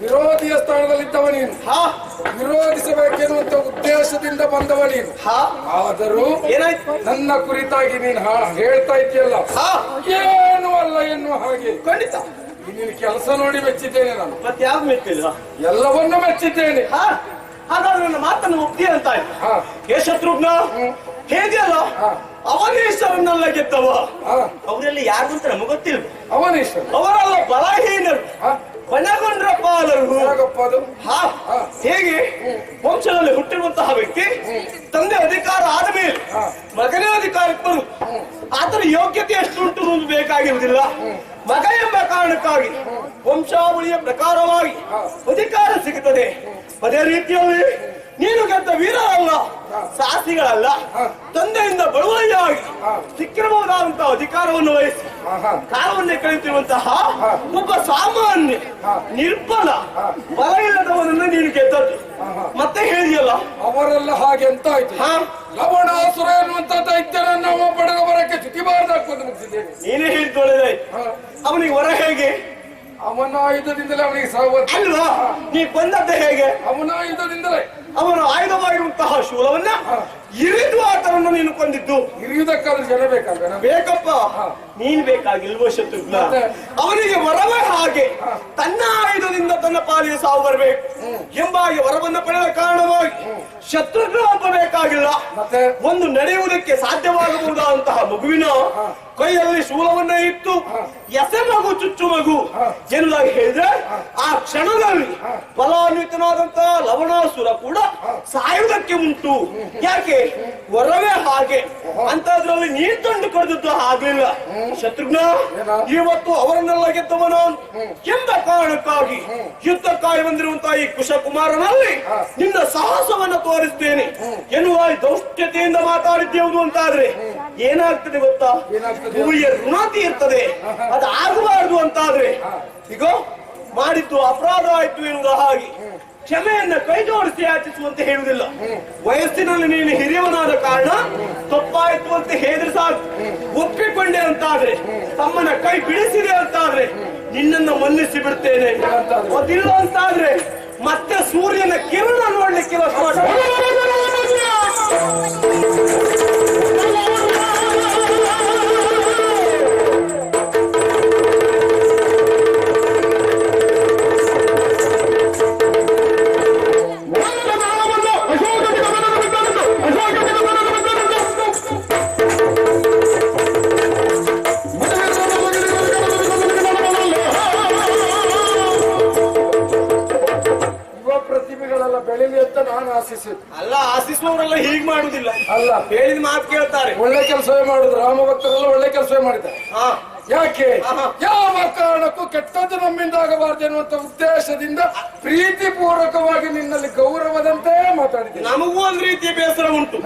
ವಿರೋಧಿಯ ಸ್ಥಾನದಲ್ಲಿದ್ದವ ನೀನು, ವಿರೋಧಿಸಬೇಕೆನ್ನುವಂತ ಉದ್ದೇಶದಿಂದ ಬಂದವ ನೀನು. ಆದರೂ ನನ್ನ ಕುರಿತಾಗಿ ನೀನು ಹೇಳ್ತಾ ಇದೆಯಲ್ಲ, ಏನು ಅಲ್ಲ ಎನ್ನುವ ಹಾಗೆ. ಖಂಡಿತ ನಿನ್ನ ಕೆಲಸ ನೋಡಿ ಮೆಚ್ಚಿದ್ದೇನೆ ನಾನು. ಮತ್ತೆ ಯಾವ್ದು ಮೆಚ್ಚಿಲ್ಲ? ಎಲ್ಲವನ್ನೂ ಮೆಚ್ಚಿದ್ದೇನೆ. ಹಾಗಾದ್ರೆ ನನ್ನ ಮಾತನ್ನು ಒಪ್ಪಿ ಅಂತ ಹೇ ಶತ್ರುಘ್ನ, ಹೇಗೆಯಲ್ಲ ಅವನೇಶ್ವರನ್ನೆಲ್ಲ ಗೆದ್ದವ. ಅವರೆಲ್ಲ ಯಾರು ಅಂತ ನಮಗೆ ಗೊತ್ತಿಲ್ಲ. ಅವನೇಶ್ವರ ಅವರೆಲ್ಲ ಬಲಹೀನರು, ಕೊನೆಗೊಂಡ್ರ ಪಾಲರು. ಹೇಗೆ ವಂಶದಲ್ಲಿ ಹುಟ್ಟಿರುವಂತಹ ವ್ಯಕ್ತಿ ತಂದೆ ಅಧಿಕಾರ ಆದ ಮೇಲೆ ಮಗನೇ ಅಧಿಕಾರಕ್ಕೆ ಬರು. ಆತನ ಯೋಗ್ಯತೆ ಎಷ್ಟು ಉಂಟು ಅನ್ನೋದು ಬೇಕಾಗಿರುವುದಿಲ್ಲ. ಮಗ ಎಂಬ ಕಾರಣಕ್ಕಾಗಿ ವಂಶಾವಳಿಯ ಪ್ರಕಾರವಾಗಿ ಅಧಿಕಾರ ಸಿಗುತ್ತದೆ. ಅದೇ ರೀತಿಯಲ್ಲಿ ನೀನು ಗೆದ್ದ ವೀರರಲ್ಲ, ಸಾಹಸಿಗಳಲ್ಲ, ತಂದೆಯಿಂದ ಬಳುವಳಿಯಾಗಿ ಸಿಕ್ಕಿರಬಹುದಾದಂತಹ ಅಧಿಕಾರವನ್ನು ವಹಿಸಿ ಕಾಲವನ್ನೇ ಕಳೆಯುತ್ತಿರುವಂತಹ ಒಬ್ಬ ಸಾಮಾನ್ಯ ನಿರ್ಬಲ ಬಲ ಇಲ್ಲದವನನ್ನು ನೀನು ಗೆದ್ದದ್ದು. ಮತ್ತೆ ಹೇಳಿಯಲ್ಲ ಅವರೆಲ್ಲ ಹಾಗೆ ಅಂತ ಆಯ್ತು. ಲವಣಾಸುರ ಎನ್ನುವಂತ ದೈತ್ಯನನ್ನು ನಾವು ಪಡೆದ ವರಕ್ಕೆ ಚ್ಯುತಿಬಾರದಾಗ್ತದೆ ಮುಗಿಸಿದ್ದೇನೆ. ನೀನೇ ಹೇಳಿದ್ದು ಒಳ್ಳೆದಾಯ್ತು. ಅವನಿಗೆ ವರ ಹೇಗೆ? ಅವನ ಆಯುಧದಿಂದಲೇ ಅವನಿಗೆ ಸಾವು ಅಲ್ವಾ? ನೀ ಬಂದದ್ದೇ ಹೇಗೆ? ಅವನ ಆಯುಧದಿಂದಲೇ. ಅವನ ಆಯುಧವಾಗಿರುವಂತಹ ಶೂಲವನ್ನ ಇರಿದು ಆತನನ್ನು ನೀನು ಕೊಂದಿದ್ದು. ಇರಿಯುವುದಕ್ಕಾದ್ರೂ ಜನ ಬೇಕಲ್ವೇ? ಬೇಕಪ್ಪ, ನೀನ್ ಬೇಕಾಗಿಲ್ವೋ ಶತ್ರುಘ್ನ? ಅವನಿಗೆ ವರವೇ ಹಾಗೆ, ತನ್ನ ಆಯುಧದಿಂದ ತನ್ನ ಪಾಲಿಗೆ ಸಾವು ಬರಬೇಕು ಎಂಬಾಗಿ ವರವನ್ನು ಪಡೆದ ಕಾರಣವಾಗಿ ಶತ್ರುಘ್ನ ಒಬ್ಬ ಬೇಕಾಗಿಲ್ಲ. ಒಂದು ನಡೆಯುವುದಕ್ಕೆ ಸಾಧ್ಯವಾಗಬಹುದಾದಂತಹ ಮಗುವಿನ ಕೈಯಲ್ಲಿ ಶೂಲವನ್ನ ಇಟ್ಟು ಎಸೆ ಮಗು ಚುಚ್ಚು ಮಗು ಎನ್ನುವುದಾಗಿ ಹೇಳಿದ್ರೆ ಆ ಕ್ಷಣದಲ್ಲಿ ಫಲಾನ್ವಿತನಾದಂತಹ ಲವಣಾಸುರ ಕೂಡ ಸಾಯುವುದಕ್ಕೆ ಉಂಟು. ಯಾಕೆ? ವರವೇ ಹಾಗೆ. ಅಂತದ್ರಲ್ಲಿ ನೀನ್ ತಂಡು ಕರೆದದ್ದು ಆಗ್ಲಿಲ್ಲ. ಶತ್ರುಘ್ನ, ಇವತ್ತು ಅವರನ್ನೆಲ್ಲ ಗೆದ್ದವನ ಎಂಬ ಕಾರಣಕ್ಕಾಗಿ ಯುದ್ಧಕ್ಕಾಗಿ ಬಂದಿರುವಂತಹ ಈ ಕುಶಕುಮಾರನಲ್ಲಿ ನಿನ್ನ ಸಾಹಸವನ್ನ ತೋರಿಸ್ತೇನೆ ಎನ್ನುವ ದೌಷ್ಟ್ಯತೆಯಿಂದ ಮಾತಾಡಿದ್ದೇವುದು ಅಂತಾದ್ರೆ ಏನಾಗ್ತದೆ ಗೊತ್ತಾ? ಭೂಮಿಯ ಋಣ ತೀರ್ತದೆ. ಅದು ಆಗಬಾರದು ಅಂತಾದ್ರೆ ಈಗ ಮಾಡಿದ್ದು ಅಪರಾಧ ಆಯ್ತು ಎನ್ನುವ ಹಾಗೆ ಕ್ಷಮೆಯನ್ನ ಕೈ ಜೋಡಿಸಿ ಯಾಚಿಸುವಂತೆ ಹೇಳುವುದಿಲ್ಲ. ವಯಸ್ಸಿನಲ್ಲಿ ನೀನು ಹಿರಿಯವನಾದ ಕಾರಣ ತಪ್ಪಾಯ್ತು ಅಂತ ಹೇಳಿದ್ರೆ ಸಾಕು. ಒಪ್ಪಿಕೊಂಡೆ ಅಂತಾದ್ರೆ, ತಮ್ಮನ ಕೈ ಬಿಡಿಸಿದೆ ಅಂತಾದ್ರೆ ನಿನ್ನನ್ನು ಮನ್ನಿಸಿ ಬಿಡ್ತೇನೆ. ಅದಿಲ್ಲ ಅಂತಾದ್ರೆ ಮತ್ತೆ ಸೂರ್ಯನ ಕಿರಣ ನೋಡ್ಲಿಕ್ಕೆ ಅಲ್ಲ. ಆಶಿಸುವವರೆಲ್ಲ ಹೀಗೆ ಮಾಡುದಿಲ್ಲ. ಅಲ್ಲ, ಹೇಳಿದ ಮಾತು ಕೇಳ್ತಾರೆ. ಒಳ್ಳೆ ಕೆಲಸವೇ ಮಾಡುದು. ರಾಮ ಭಕ್ತರೆಲ್ಲ ಒಳ್ಳೆ ಕೆಲಸವೇ ಮಾಡಿದ್ದಾರೆ. ಯಾಕೆ? ಯಾವ ಕಾರಣಕ್ಕೂ ಕೆಟ್ಟದ್ದು ನಮ್ಮಿಂದ ಆಗಬಾರದು ಎನ್ನುವಂತ ಉದ್ದೇಶದಿಂದ ಪ್ರೀತಿ ಪೂರ್ವಕವಾಗಿ ನಿನ್ನಲ್ಲಿ ಗೌರವದಂತೆ ಮಾತಾಡಿದ್ದೀನಿ. ನಮಗೂ ಒಂದ್ ರೀತಿಯ ಬೇಸರ ಉಂಟು.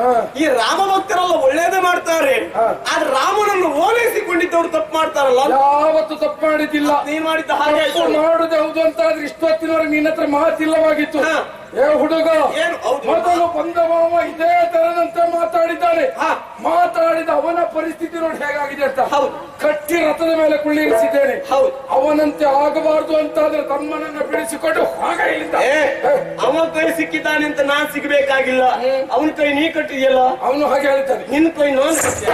ಈ ರಾಮ ಭಕ್ತರೆಲ್ಲ ಒಳ್ಳೇದೇ ಮಾಡ್ತಾರೆ, ಆದ್ರೆ ರಾಮನನ್ನು ಓಲೈಸಿಕೊಂಡಿದ್ದವರು ತಪ್ಪು ಮಾಡ್ತಾರಲ್ಲ. ಯಾವತ್ತು ತಪ್ಪು ಮಾಡಿದ್ದಿಲ್ಲ. ನೀನ್ ಮಾಡಿದ್ದ ಹಾಗೆ ಮಾಡುದು ಹೌದು ಅಂತ ಆದ್ರೆ ಇಷ್ಟೊತ್ತಿನವರೆಗೆ ನಿನ್ನ ಹತ್ರ ಮಾತಿಲ್ಲವಾಗಿತ್ತು. ಏ ಹುಡುಗ, ಮೊದಲು ಬಂದ ಮಾವ ಇದೇ ತರದಂತೆ ಮಾತಾಡಿದ್ದಾನೆ. ಮಾತಾಡಿದ ಅವನ ಪರಿಸ್ಥಿತಿ ನೋಡಿ ಹೇಗಾಗಿದೆ ಅಂತ. ಕಟ್ಟಿ ರಥದ ಮೇಲೆ ಕುಳ್ಳಿರಿಸಿದ್ದೇನೆ. ಅವನಂತೆ ಆಗಬಾರದು ಅಂತಾದ್ರೆ ತಮ್ಮನನ್ನ ಬಿಡಿಸಿಕೊಂಡು ಹಾಗೆ ಇಲ್ಲಿಂದ ಅವನ ಕೈ ಸಿಕ್ಕಿದ್ದಾನೆ ಅಂತ ನಾನ್ ಸಿಗಬೇಕಾಗಿಲ್ಲ. ಅವನ ಕೈ ನೀ ಕಟ್ಟಿದೆಯಲ್ಲ, ಅವನು ಹಾಗೆ ಹೇಳ್ತಾನೆ. ನಿನ್ ಕೈ ನಾನು ಕಟ್ಟಿದ್ದೆ.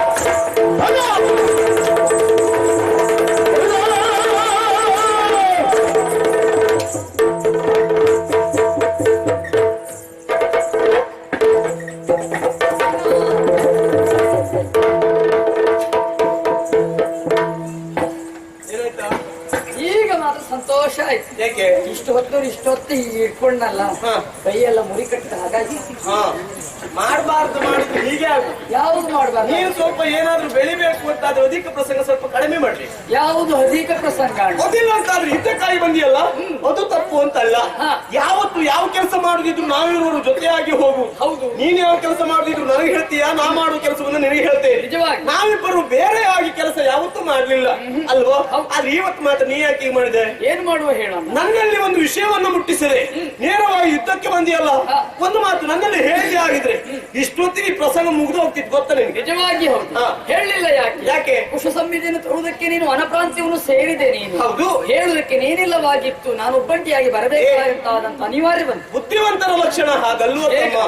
ಮಾತ್ರ ಸಂತೋಷ ಆಯ್ತು. ಯಾಕೆ? ಇಷ್ಟೊತ್ತು ಇಟ್ಕೊಂಡಲ್ಲ ಕೈಯೆಲ್ಲ ಮುರಿ ಕಟ್ಟಿದ ಹಾಗಾಗಿ ಮಾಡಬಾರ್ದು ಮಾಡಿದ್ರೆ ಹೀಗೆ ಆಗುದು. ಯಾವುದು ಮಾಡಬಾರ್ದು? ನೀವು ಸ್ವಲ್ಪ ಏನಾದ್ರೂ ಬೆಳಿಬೇಕು ಅಂತಾದ್ರೆ ಅಧಿಕ ಪ್ರಸಂಗ ಸ್ವಲ್ಪ ಕಡಿಮೆ ಮಾಡ್ರಿ. ಯಾವುದು ಅಧಿಕ ಪ್ರಸಂಗ? ಅದಿಲ್ಲ ಅಂತಾದ್ರೆ ಯುದ್ಧಕ್ಕಾಗಿ ಬಂದಿಯಲ್ಲ ಅದು ತಪ್ಪು ಅಂತಲ್ಲ. ಯಾವತ್ತು ಯಾವ ಕೆಲಸ ಮಾಡುದಿದ್ರು ನಾವಿರುವರು ಜೊತೆಯಾಗಿ ಹೋಗು. ಹೌದು. ನೀನ್ ಯಾವ ಕೆಲಸ ಮಾಡುದಿದ್ರು ನನಗೆ ಹೇಳ್ತೀಯಾ, ನಾ ಮಾಡುವ ಕೆಲಸವನ್ನು ನಿನಗೆ ಹೇಳ್ತೇನೆ. ನಿಜವಾಗಿ ನಾವಿಬ್ಬರು ಬೇರೆ ಆಗಿ ಕೆಲಸ ಯಾವತ್ತೂ ಮಾಡ್ಲಿಲ್ಲ ಅಲ್ವೋ? ಆದ್ರೆ ಇವತ್ತು ಮಾತ್ರ ನೀ ಯಾಕೆ ಹೀಗೆ ಮಾಡಿದೆ? ಏನ್ ಮಾಡುವ ಹೇಳೋಣ? ನನ್ನಲ್ಲಿ ಒಂದು ವಿಷಯವನ್ನು ಮುಟ್ಟಿಸಿದೆ. ನೇರವಾಗಿ ಯುದ್ಧಕ್ಕೆ ಬಂದಿಯಲ್ಲ, ಒಂದು ಮಾತು ನನ್ನಲ್ಲಿ ಹೇಳಿದೆ ಆಗಿದ್ರೆ ಇಷ್ಟೊತ್ತಿಗೆ ಪ್ರಸಂಗ ಮುಗಿದು ಹೋಗ್ತಿತ್ತು ಗೊತ್ತ ನಿನ್ಗೆ? ನಿಜವಾಗಿ ಹೌದು. ಹೇಳಲಿಲ್ಲ ಯಾಕೆ? ಯಾಕೆ? ಕುಶ ಸಂಹಿತೆಯನ್ನು ತರುವುದಕ್ಕೆ ನೀನು ಅನಪ್ರಾಂತ್ಯವನ್ನು ಸೇರಿದೆ. ನೀನು ಹೌದು. ಹೇಳುವುದಕ್ಕೆ ನೀನಿಲ್ಲವಾಗಿತ್ತು. ನಾನು ಒಬ್ಬಂಟಿಯಾಗಿ ಬರಬೇಕಾದಂತ ಅನಿವಾರ್ಯ ಬಂತು. ಬುದ್ಧಿವಂತರ ಲಕ್ಷಣ ಹಾಗಲ್ವ ತಮ್ಮ?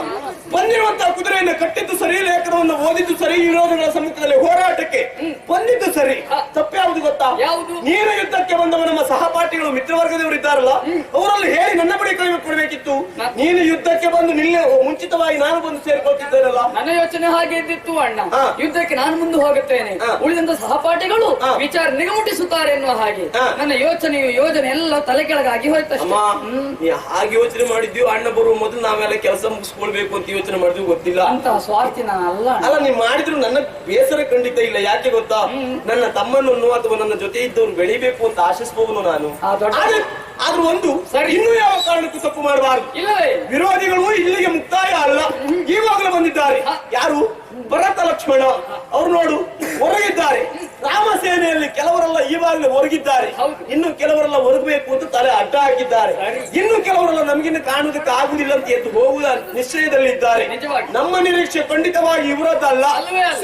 ಬಂದಿರುವಂತಹ ಕುದುರೆಯನ್ನು ಕಟ್ಟಿದ್ದು ಸರಿ, ಲೇಖನವನ್ನು ಓದಿದ್ದು ಸರಿ, ವಿರೋಧಗಳ ಸಮ್ಮುಖದಲ್ಲಿ ಹೋರಾಟಕ್ಕೆ ಬಂದಿದ್ದು ಸರಿ. ತಪ್ಪ್ಯಾವುದು ಗೊತ್ತಾ? ಯಾವುದು? ನೀನು ಯುದ್ಧಕ್ಕೆ ಬಂದವ ನಮ್ಮ ಸಹಪಾಠಿಗಳು ಮಿತ್ರವರ್ಗದವರು ಇದ್ದಾರಲ್ಲ, ಅವರಲ್ಲಿ ಹೇಳಿ ನನ್ನ ಬಳಿ ಕಡಿಮೆ ಕೊಡಬೇಕಿತ್ತು. ನೀನು ಯುದ್ಧಕ್ಕೆ ಬಂದು ನಿಲ್ಲೆ ಮುಂಚಿತವಾಗಿ ನಾನು ಬಂದು ಸೇರ್ಕೊಳ್ತಿದ್ದೇನಲ್ಲ. ನನ್ನ ಯೋಚನೆ ಹಾಗೆ ಇದ್ದಿತ್ತು ಅಣ್ಣ. ಯುದ್ಧಕ್ಕೆ ನಾನು ಮುಂದೆ ಹೋಗುತ್ತೇನೆ, ಉಳಿದಂತ ಸಹಪಾಠಿಗಳು ವಿಚಾರ ನಿಗಮುಟ್ಟಿಸುತ್ತಾರೆ ಎನ್ನುವ ಹಾಗೆ ನನ್ನ ಯೋಚನೆಯು ಯೋಜನೆ ಎಲ್ಲ ತಲೆ ಕೆಳಗಾಗಿ ಹೋಯ್ತಮ್ಮ. ನೀ ಹಾಗೆ ಯೋಚನೆ ಮಾಡಿದ್ಯೋ ಅಣ್ಣ ಬರುವ ಮೊದಲು ನಾವೆಲ್ಲ ಕೆಲಸ ಮುಗಿಸ್ಕೊಳ್ಬೇಕು ಅಂತ ಯೋಚನೆ ಮಾಡಿದ್ವಿ ಗೊತ್ತಿಲ್ಲ. ಅಂತ ಸ್ವಾರ್ಥಿ ನಾನು ಅಲ್ಲ ನೀ ಮಾಡಿದ್ರು ನನ್ನ ಬೇಸರ ಖಂಡಿತ ಇಲ್ಲ. ಯಾಕೆ ಗೊತ್ತಾ? ನನ್ನ ತಮ್ಮನನ್ನು ಅಥವಾ ನನ್ನ ಜೊತೆ ಇದ್ದವ್ರು ಬೆಳಿಬೇಕು ಅಂತ ಆಶಿಸಬಹುದು ನಾನು. ಆದ್ರೂ ಒಂದು ಇನ್ನೂ ಯಾವ ಕಾರಣಕ್ಕೂ ತಪ್ಪು ಮಾಡಬಾರದು. ವಿರೋಧಿಗಳು ಇಲ್ಲಿಗೆ ಮುಕ್ತಾಯ ಅಲ್ಲ, ಈವಾಗಲೂ ಬಂದಿದ್ದಾರೆ. ಯಾರು? ಭರತ ಲಕ್ಷ್ಮಣ ಅವ್ರು ನೋಡು ಹೊರಗಿದ್ದಾರೆ. ರಾಮ ಸೇನೆಯಲ್ಲಿ ಕೆಲವರೆಲ್ಲ ಈವಾಗಲೇ ಹೊರಗಿದ್ದಾರೆ, ಇನ್ನು ಕೆಲವರೆಲ್ಲ ಹೊರಗಬೇಕು ಅಂತ ತಲೆ ಅಡ್ಡ ಹಾಕಿದ್ದಾರೆ. ಇನ್ನು ಕೆಲವರೆಲ್ಲ ನಮಗಿನ್ನು ಕಾಣುವುದಕ್ಕೆ ಆಗುದಿಲ್ಲ ಅಂತ ಎದ್ದು ಹೋಗುವ ನಿಶ್ಚಯದಲ್ಲಿದ್ದಾರೆ. ನಮ್ಮ ನಿರೀಕ್ಷೆ ಖಂಡಿತವಾಗಿ ಇವರದ್ದಲ್ಲ.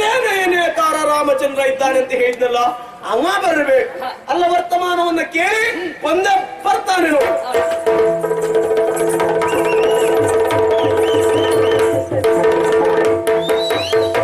ಸೇನೆಯ ನೇತಾರ ರಾಮಚಂದ್ರ ಇದ್ದಾನೆ ಅಂತ ಹೇಳಿದ್ನಲ್ಲ, ಅವ ಬರಬೇಕು. ಅಲ್ಲ ವರ್ತಮಾನವನ್ನ ಕೇಳಿ ಬಂದ ಬರ್ತಾನೆ ನೋಡಿ.